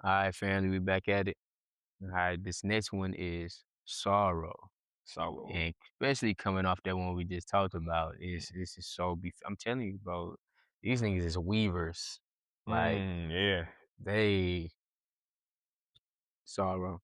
All right, family, we back at it. All right, this next one is sorrow, Sorrow. and especially coming off that one we just talked about, is this is so. I'm telling you, bro, these niggas is weavers. Like Yeah. they sorrow.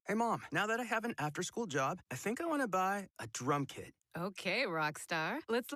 Hey, Mom, now that I have an after school job, I think I want to buy a drum kit. Okay, rock star. Let's.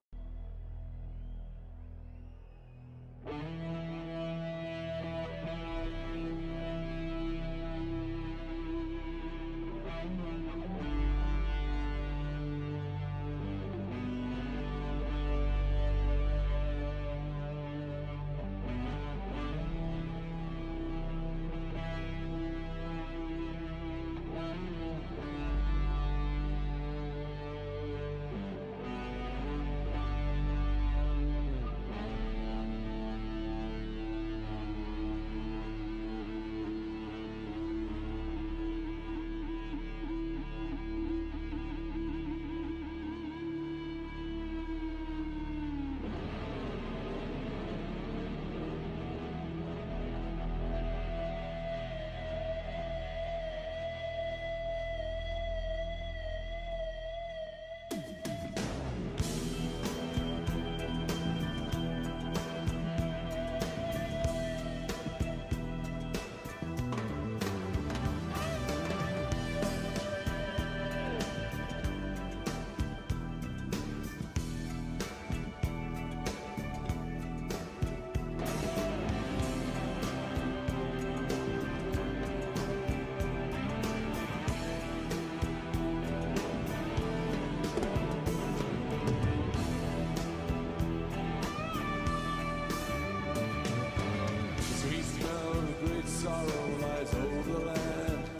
Sweet smell of great sorrow lies over the land.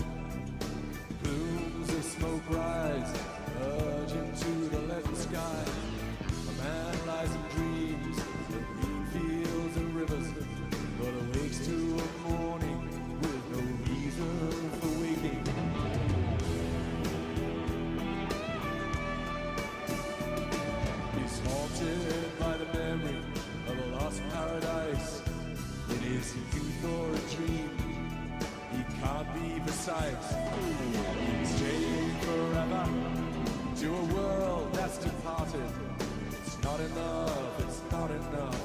Plumes of smoke rise, urging to the leaden sky. A man lies and dreams of green fields and rivers, but awakes to a morning with no reason for waking. He's haunted by the memory of a lost paradise. In his youth or a dream, he can't be precise. He's straying forever to a world that's departed. It's not enough, it's not enough.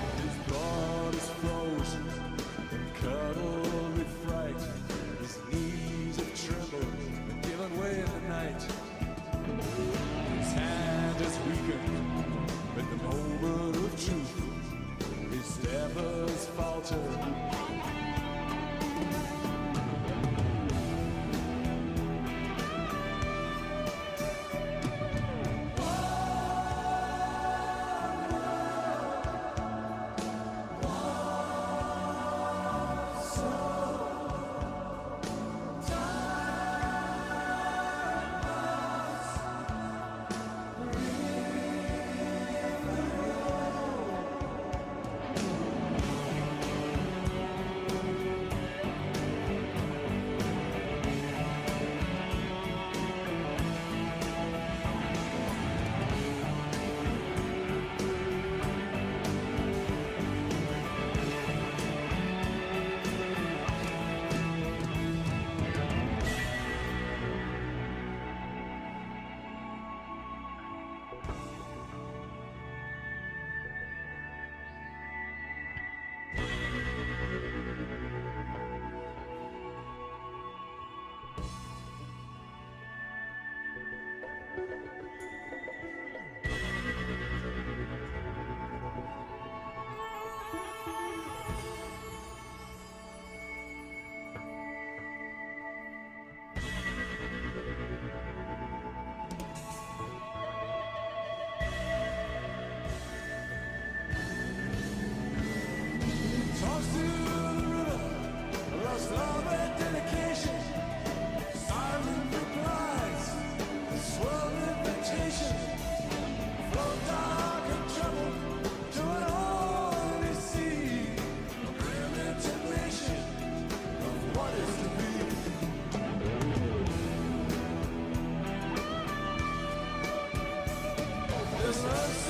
His blood is frozen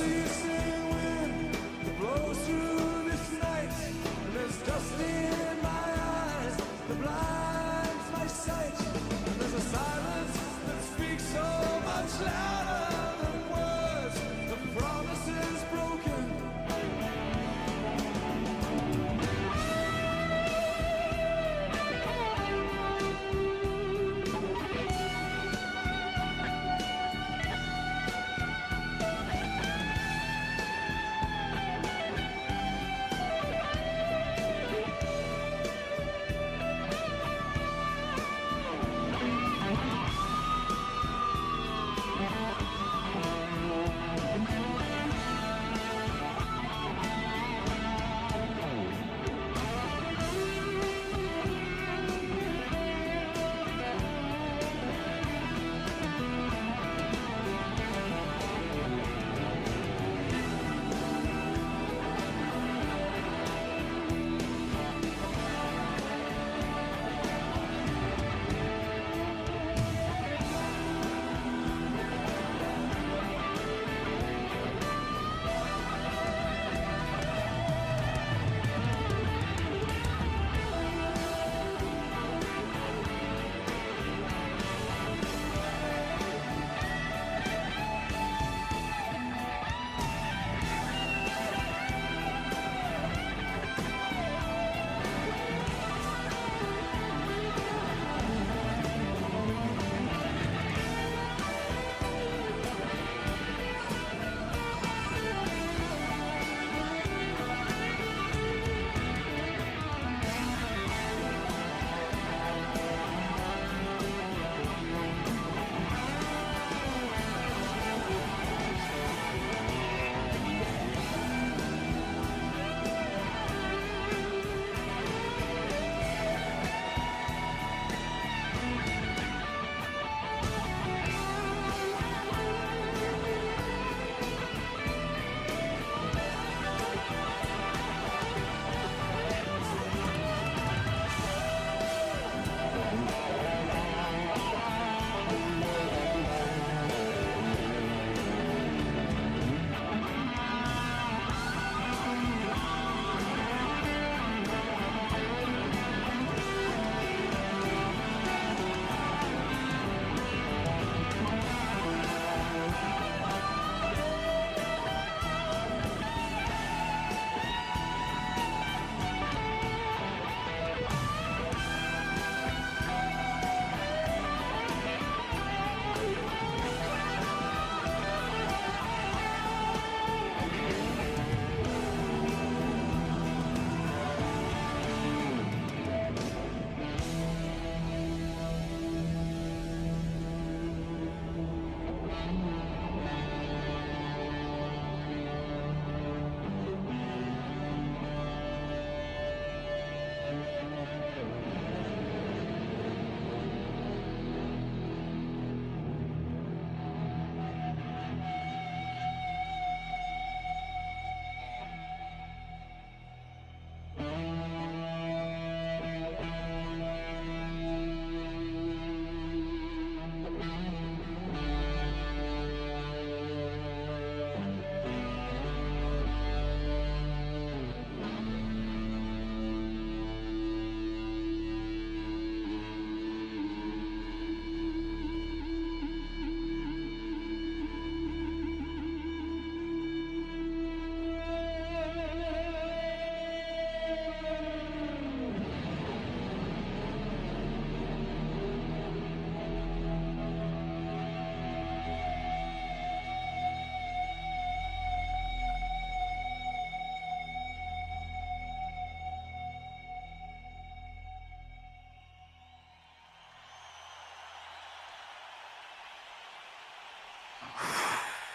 unceasing wind that blows through this night. And there's dust in my eyes that blinds my sight. And there's a silence that speaks so much louder than words. The promises broken.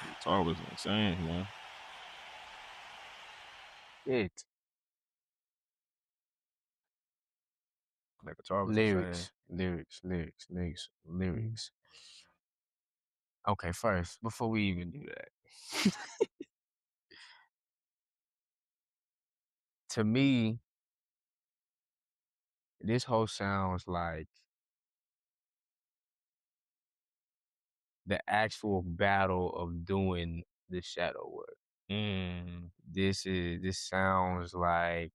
Guitar was insane, man. It That guitar was insane. lyrics. Okay, first, before we even do that, to me, this whole sounds like the actual battle of doing the shadow work. This sounds like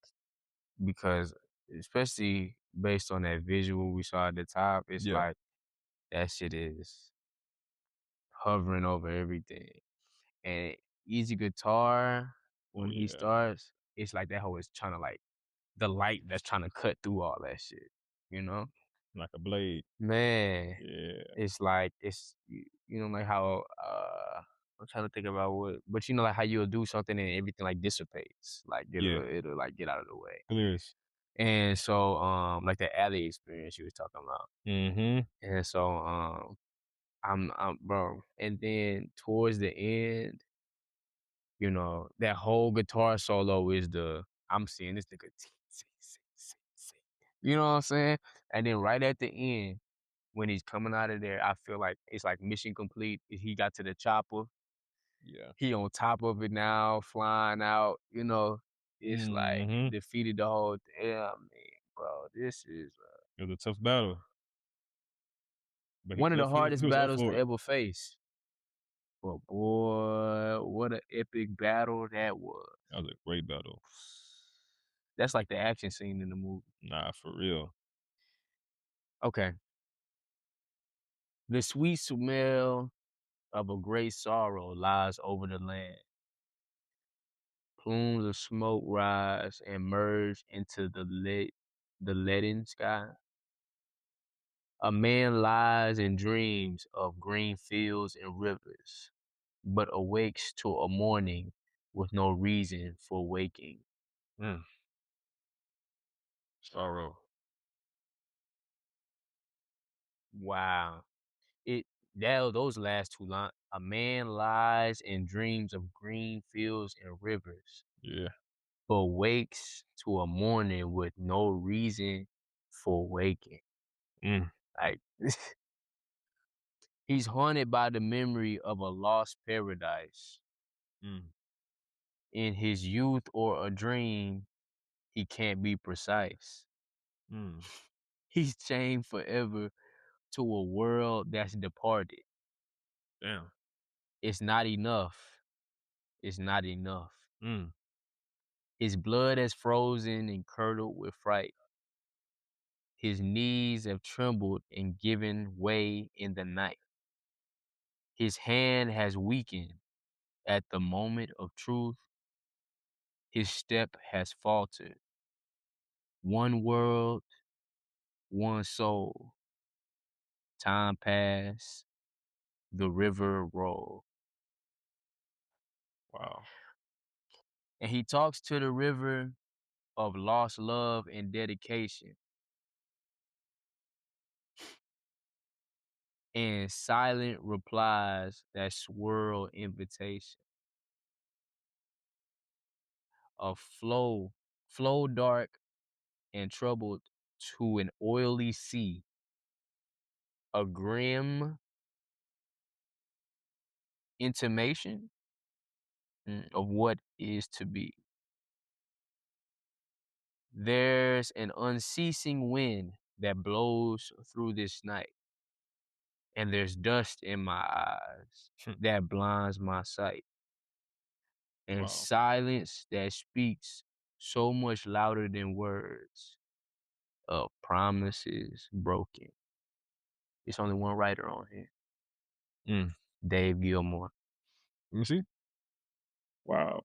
because especially based on that visual we saw at the top, it's Yeah. like that shit is hovering over everything. And easy guitar, Oh when he yeah. starts, it's like that hoe is trying to like the light that's trying to cut through all that shit, you know? Like a blade. Man, Yeah. it's like it's you know like how I'm trying to think about what, but you know like how you'll do something and everything like dissipates, like Yeah. it'll like get out of the way. Clears. And so like the alley experience you was talking about. Mm-hmm. And so I'm bro, and then towards the end, you know, that whole guitar solo is I'm seeing this nigga T. You know what I'm saying? And then right at the end, when he's coming out of there, I feel like it's like mission complete. He got to the chopper. Yeah. He on top of it now, flying out. You know, it's like Mm-hmm. defeated the whole. Damn, man, bro, this is It was a tough battle. But one of the he hardest was up battles to for it. ever face. But boy, what an epic battle that was. That was a great battle. That's like the action scene in the movie. Nah, for real. Okay. The sweet smell of a great sorrow lies over the land. Plumes of smoke rise and merge into the leaden sky. A man lies and dreams of green fields and rivers, but awakes to a morning with no reason for waking. Mm. Sorrow. Wow. Those last two lines. A man lies and dreams of green fields and rivers, Yeah. but wakes to a morning with no reason for waking. Mm. Like he's haunted by the memory of a lost paradise. Mm. In his youth or a dream, he can't be precise. Mm. He's chained forever to a world that's departed. Damn. It's not enough. It's not enough. Mm. His blood has frozen and curdled with fright. His knees have trembled and given way in the night. His hand has weakened at the moment of truth. His step has faltered. One world, one soul. Time pass, the river roll. Wow. And he talks to the river of lost love and dedication. And silent replies that swirl invitation. A flow dark and troubled to an oily sea. A grim intimation of what is to be. There's an unceasing wind that blows through this night. And there's dust in my eyes that blinds my sight. And Wow. silence that speaks so much louder than words of promises broken. It's only one writer on here. Mm. Dave Gilmore. Let me see. Wow.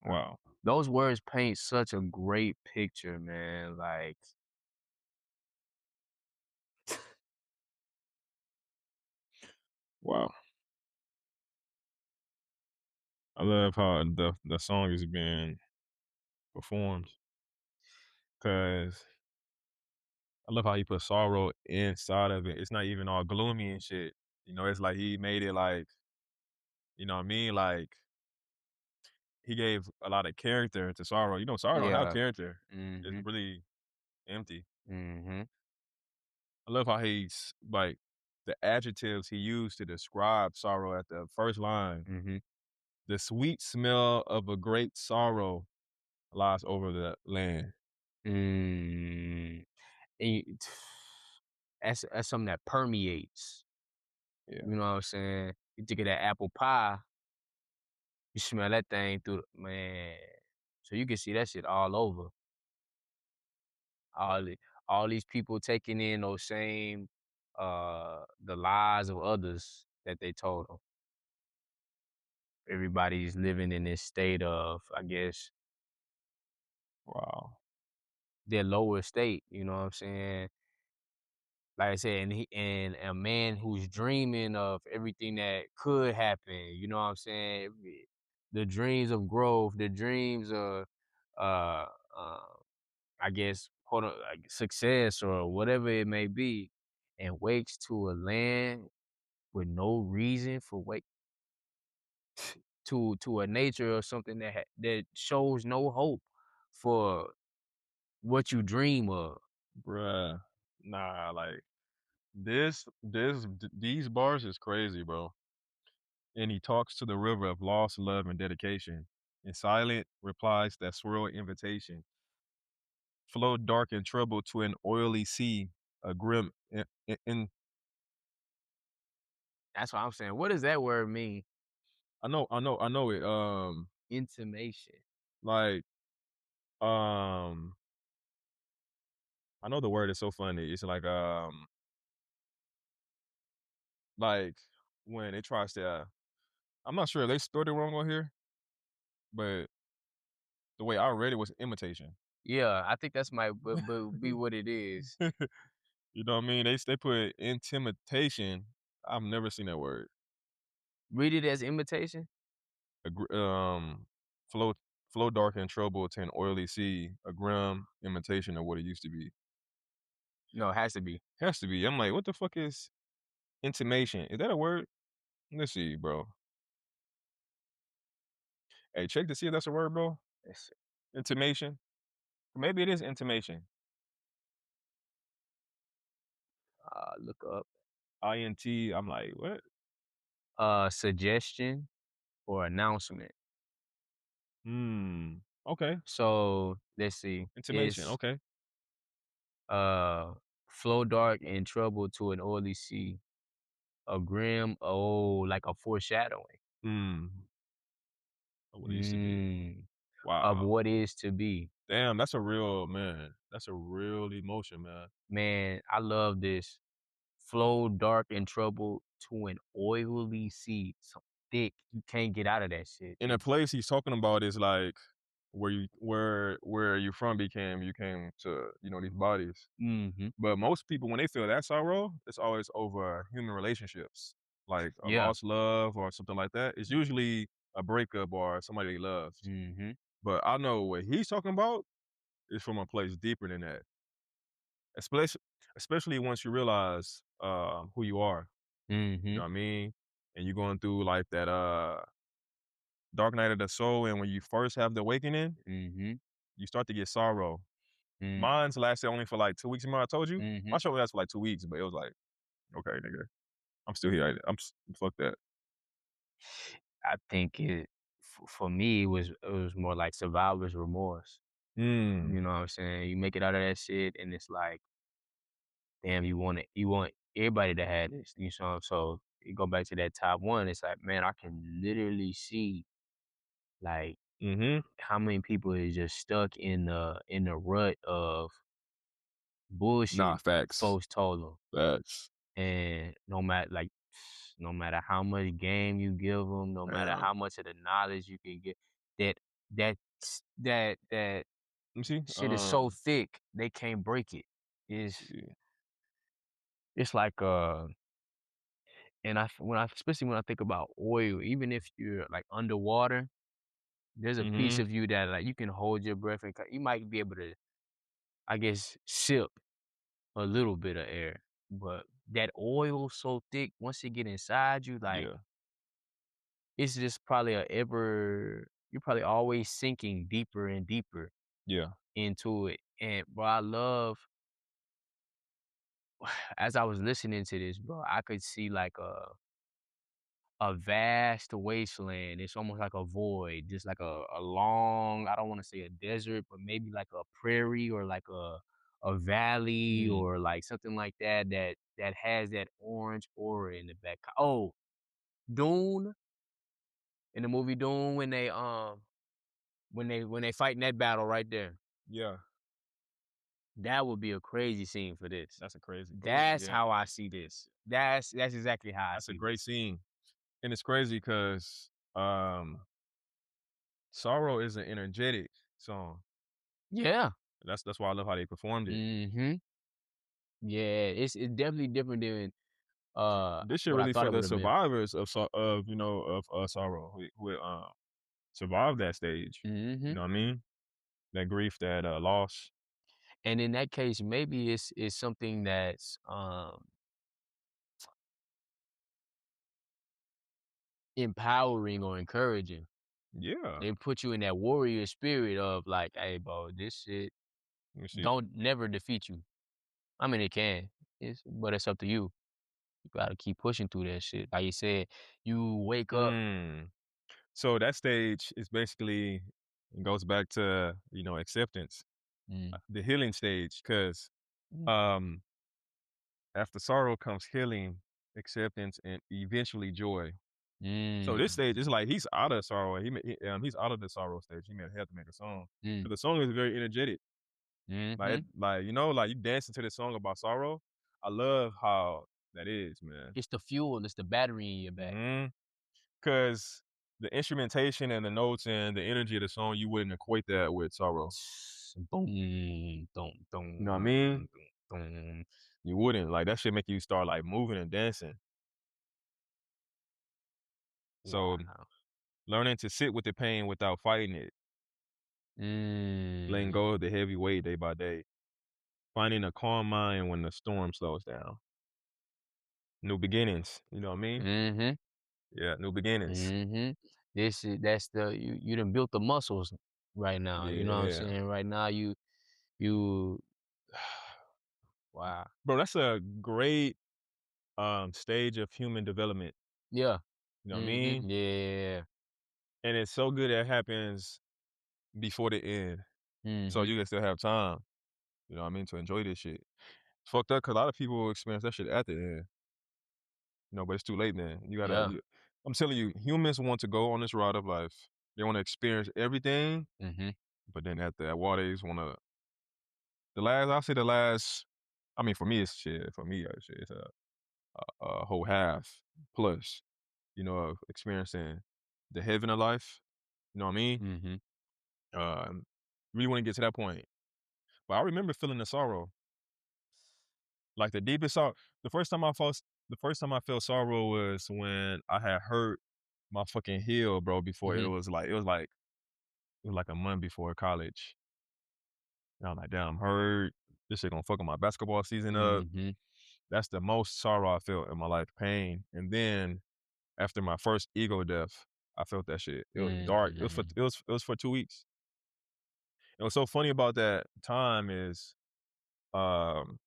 Wow. Those words paint such a great picture, man. Like, Wow. I love how the song is being performed. Cause I love how he put sorrow inside of it. It's not even all gloomy and shit. You know, it's like he made it like, you know what I mean? Like he gave a lot of character to sorrow. You know, sorrow don't have yeah. character. It's Mm-hmm. really empty. Mm-hmm. I love how he's like the adjectives he used to describe sorrow at the first line. Mm-hmm. The sweet smell of a great sorrow lies over the land. Mm. and that's something that permeates. Yeah. You know what I'm saying? You think of that apple pie, you smell that thing through man. So you can see that shit all over. All the, all these people taking in those same the lies of others that they told them. Everybody's living in this state of, I guess, Wow. their lower state. You know what I'm saying? Like I said, and a man who's dreaming of everything that could happen. You know what I'm saying? The dreams of growth, the dreams of, uh, uh, I guess, quote like success or whatever it may be, and wakes to a land with no reason for wake to a nature or something that shows no hope for what you dream of. Bruh. Nah, like these bars is crazy, bro. And he talks to the river of lost love and dedication. In silent replies that swirl invitation. Flow dark and troubled to an oily sea, a grim in That's what I'm saying. What does that word mean? I know it. Intimation. Like, um, I know the word is so funny. It's like when it tries to. I'm not sure if they spelled it wrong on here, but the way I read it was imitation. Yeah, I think that's might be what it is. You know what I mean? They put intimidation. I've never seen that word. Read it as imitation? A flow flow dark and trouble to an oily sea, a grim imitation of what it used to be. No, it has to be. Has to be. I'm like, what the fuck is intimation? Is that a word? Let's see, bro. Hey, check to see if that's a word, bro. Let's Intimation. Maybe it is intimation. look up. INT. I'm like, what? Suggestion or announcement. Okay. So let's see. Intimation. It's Okay. uh flow dark and trouble to an oily sea. A grim, like a foreshadowing. Hmm. What it used to be. Mm, of Wow. what is to be. Damn, that's a real man. That's a real emotion, man. Man, I love this. Flow dark and troubled to an oily sea. So thick. You can't get out of that shit. And the place he's talking about is like where you from you came to, these bodies. Mm-hmm. But most people when they feel that sorrow, it's always over human relationships. Like a Yeah. lost love or something like that. It's usually a breakup or somebody they loved. Mm-hmm. But I know what he's talking about is from a place deeper than that. Especially once you realize who you are. You Mm-hmm. know what I mean? And you're going through like that dark night of the soul, and when you first have the awakening, Mm-hmm. you start to get sorrow. Mm, Mine's lasted only for like 2 weeks. Remember I told you? mm-hmm. My show lasted for like 2 weeks, but it was like, okay, nigga, I'm still here. Fuck that. I think for me it was more like survivor's remorse. Mm. You know what I'm saying? You make it out of that shit and it's like, damn, you want everybody to have this. You know, so you go back to that top one, it's like, man, I can literally see like Mm-hmm. how many people is just stuck in the rut of Nah, bullshit facts. folks told them. Facts. And no matter how much game you give them, no matter Damn. how much of the knowledge you can get, that that Let me see. shit is so thick they can't break it. It's See. it's like and especially when I think about oil, even if you're like underwater, there's a piece Mm-hmm. of you that like you can hold your breath and you might be able to, I guess, sip a little bit of air, but that oil so thick once it get inside you, like Yeah. it's just probably you're probably always sinking deeper and deeper Yeah. into it. And bro, I love as I was listening to this, bro, I could see like a vast wasteland. It's almost like a void, just like a long, I don't want to say a desert, but maybe like a prairie or like a a valley Mm. or like something like that that has that orange aura in the back. Oh, Dune in the movie Dune when they fight in that battle right there. Yeah, That would be a crazy scene for this. that's a crazy. Oh That's yeah, how I see this. That's exactly how I that's a see great this. scene, and it's crazy because "Sorrow" is an energetic song. Yeah. That's why I love how they performed it. Mhm. Yeah, it's definitely different than This shit what I really thought for it would the have been. survivors of sorrow who survived that stage. You Mhm. know what I mean? That grief, that loss. And in that case, maybe it's something that's empowering or encouraging. Yeah. They put you in that warrior spirit of like, hey, bro, this shit Let me see. don't never defeat you. I mean, it can, but it's up to you. You gotta keep pushing through that shit. Like you said, you wake up. Mm. So that stage is basically it goes back to acceptance, Mm, the healing stage, because mm, um, after sorrow comes healing, acceptance, and eventually joy. So this mm, stage is like he's out of sorrow. He's out of the sorrow stage. He had to make a song. mm, But the song is very energetic. mhm. Like you dancing to this song about sorrow. I love how that is, man. It's the fuel. It's the battery in your back. Because the instrumentation and the notes and the energy of the song, you wouldn't equate that with sorrow. Boom, dum, You know what I dum, mean? dum. You wouldn't like that shit make you start like moving and dancing. So Wow. learning to sit with the pain without fighting it, letting Mm, go of the heavy weight day by day, finding a calm mind when the storm slows down. New beginnings. You know what I mean? mhm, Yeah, new beginnings. mhm. That's you done built the muscles right now. You know what I'm Yeah. saying? Right now, you. Wow. Bro, that's a great stage of human development. Yeah. You know what I Mhm. mean? Yeah. And it's so good that it happens before the end. So Mhm. you can still have time, you know what I mean, to enjoy this shit. It's fucked up because a lot of people experience that shit at the end. But it's too late, man. Yeah. I'm telling you, humans want to go on this ride of life. They want to experience everything, Mhm. but then at the water, they just want to. I'll say the last. I mean, for me, it's shit. For me, shit, it's a whole half plus. Of experiencing the heaven of life. You know what I mean? Mhm. Um, really want to get to that point. But I remember feeling the sorrow, like the deepest sorrow. The first time I felt, the first time I felt sorrow was when I had hurt my fucking heel, bro. Before Mhm. it was like a month before college. And I'm like, damn, I'm hurt. This shit gonna fuck up my basketball season up. Mhm. That's the most sorrow I felt in my life, pain. And then after my first ego death, I felt that shit. It was dark. Mm. It was for 2 weeks. And what's so funny about that time is um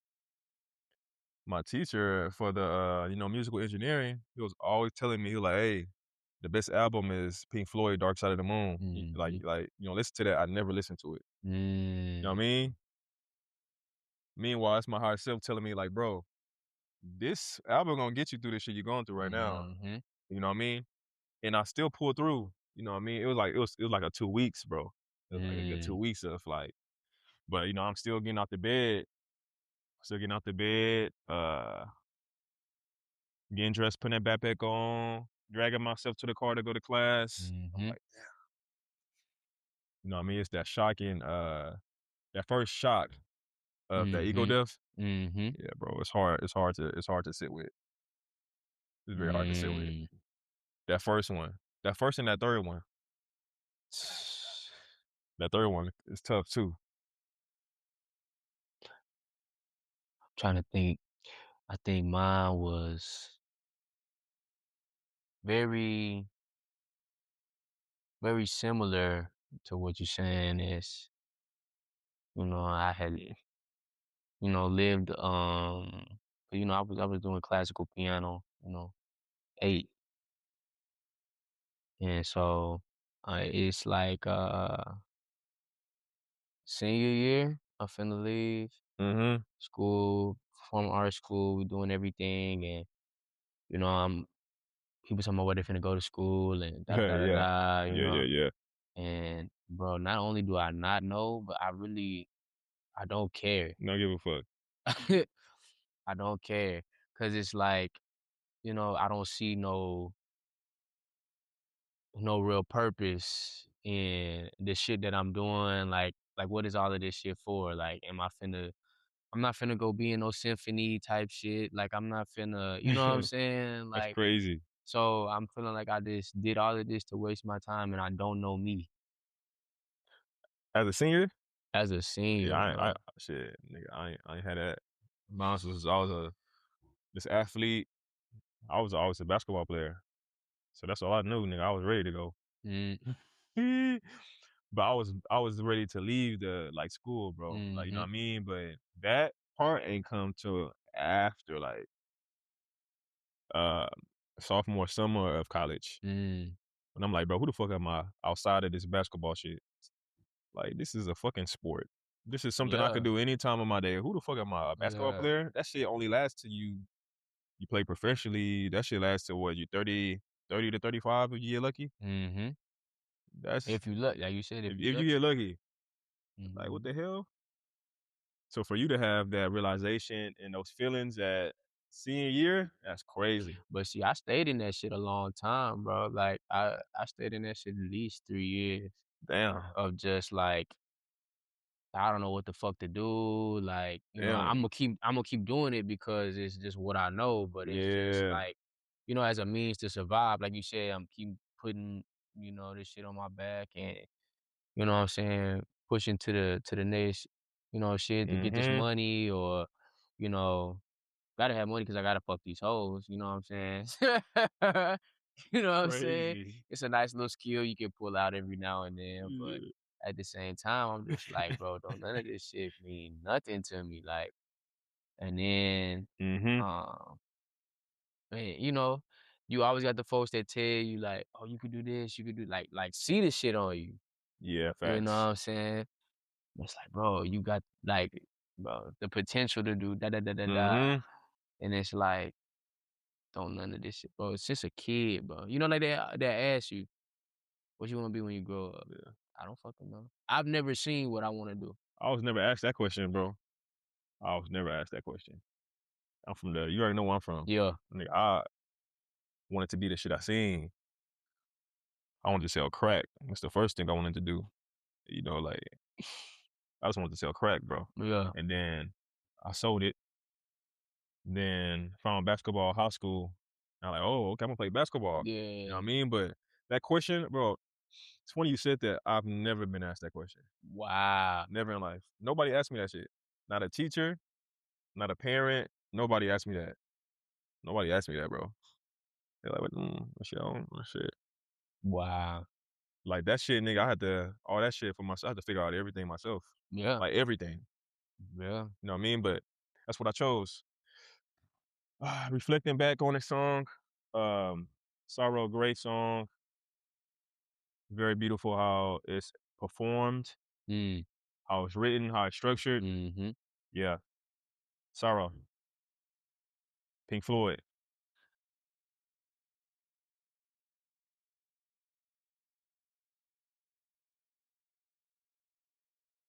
my teacher for the musical engineering, he was always telling me, he was like, hey, the best album is Pink Floyd Dark Side of the Moon. Mhm. Listen to that. I never listened to it. You know what I Mm. mean? Meanwhile, it's my higher self telling me, like, bro, this album gonna get you through this shit you're going through right now. Mhm. You know what I mean? And I still pulled through. You know what I mean? It was like a 2 weeks, bro. It was like a good two Mm. weeks of like, but I'm still getting out the bed. Still getting out the bed, getting dressed, putting that backpack on, dragging myself to the car to go to class. I'm Mhm. like, you know what I mean? It's that shocking, that first shock of that ego Mhm. death. Mhm. Yeah, bro, it's hard. It's hard to sit with. It's very hard to sit with. Mm. That first one, that first and that third one, that third one is tough too. Trying to think. I think mine was very, very similar to what you're saying. Is I had lived I was doing classical piano. 8, and so it's like senior year. I'm finna leave. Mm-hmm. School, performing arts school, we doing everything, and you know, people talking about where they finna go to school and da da da da Yeah. da, you Yeah, know. yeah, And bro, not only do I not know, but I don't care. yeah. Don't give a fuck. I don't care, cause it's like, you know, I don't see no real purpose in the shit that I'm doing. Like what is all of this shit for? Like, I'm not finna go be in no symphony type shit. Like, I'm not finna, you know what I'm saying? That's Like, crazy. so I'm feeling like I just did all of this to waste my time, and I don't know me As a senior, as a yeah, senior, I bro. shit, nigga, I ain't had that. Mine was I was this athlete. I was always a basketball player, so that's all I knew, nigga. I was ready to go. Mm, But I was ready to leave the like school, bro. Like you know what mhm, I mean. But that part ain't come till after like uh sophomore summer of college. mm. And I'm like, bro, who the fuck am I outside of this basketball shit? Like this is a fucking sport. This is something I could Yeah, do any time of my day. Who the fuck am I? A basketball yeah. player? That shit only lasts till you play professionally. That shit lasts till what, you 30 to 35 if you get lucky. Mhm. That's If you look, like you said, if you if you get lucky. lucky. Like what Mhm. the hell? So for you to have that realization and those feelings at senior year, that's crazy. But see, I stayed in that shit a long time, bro. Like I stayed in that shit at least 3 years Damn. of just like I don't know what the fuck to do. Like, you know, Damn. I'm gonna keep doing it because it's just what I know, but it's just Yeah. like, you know, as a means to survive. Like you said, I'm keep putting, you know, this shit on my back and you know what I'm saying, pushing to the next, you know, shit to get this Mm-hmm. money or, you know, gotta have money because I gotta fuck these hoes, you know what I'm saying? You know what I'm saying? Crazy. It's a nice little skill you can pull out every now and then, but Yeah. at the same time, I'm just like, bro, don't none of this shit mean nothing to me. Like, and then, Mm-hmm. um, man, you know, you always got the folks that tell you like, oh, you could do this, you could do like see the shit on you. Yeah, You know what facts. I'm saying? It's like, bro, you got like, bro, the potential to do da da da da da, Mm-hmm. and it's like, don't none of this shit, bro. It's just a kid, bro. You know, like they ask you, what you want to be when you grow up? Yeah. I don't fucking know. I've never seen what I want to do. I was never asked that question, bro. I was never asked that question. I'm from you already know where I'm from. Yeah, Nigga, I wanted to be the shit I seen. I wanted to sell crack. That's the first thing I wanted to do. You know, like I just wanted to sell crack, bro. yeah, And then I sold it. Then found basketball high school. And I'm like, oh, okay, I'm gonna play basketball. You know yeah. what I mean? But that question, bro, it's funny you said that. I've never been asked that question. Wow. Never in life. Nobody asked me that shit. Not a teacher, not a parent. Nobody asked me that. Nobody asked me that, bro. They're like, that shit, that shit. Wow. Like that shit, nigga, I had to, all that shit for myself. I had to figure out everything myself. Yeah, Like everything. yeah. You know what I mean? But that's what I chose. Reflecting back on the song, um, Sorrow, great song. Very beautiful how it's performed, Mm, how it's written, how it's structured. mm-hmm. Yeah. Sorrow. Pink Floyd.